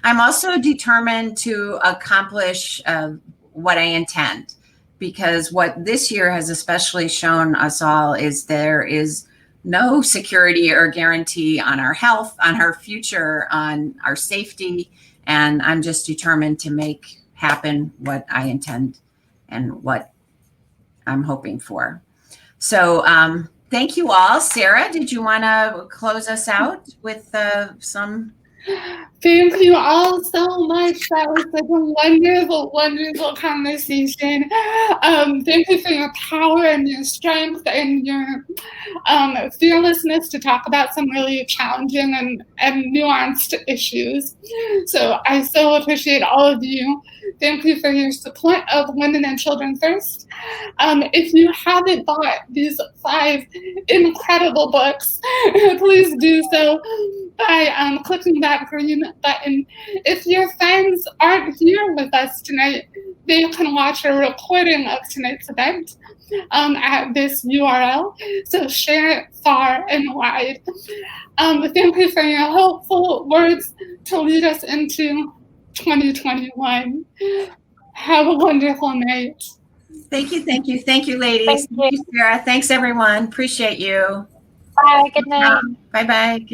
I'm also determined to accomplish what I intend, because what this year has especially shown us all is there is no security or guarantee on our health, on our future, on our safety. And I'm just determined to make happen what I intend and what I'm hoping for. So thank you all. Sarah, did you want to close us out with some? Thank you all so much. That was such a wonderful, wonderful conversation. Thank you for your power and your strength and your fearlessness to talk about some really challenging and nuanced issues. So I so appreciate all of you. Thank you for your support of Women and Children First. If you haven't bought these 5 incredible books, please do so by clicking that green button. If your friends aren't here with us tonight, they can watch a recording of tonight's event at this URL. So share it far and wide. Thank you for your helpful words to lead us into 2021. Have a wonderful night. Thank you, thank you, thank you, ladies. Thank you, Sarah. Thanks, everyone. Appreciate you. Bye. Good night. Bye-bye. Good night.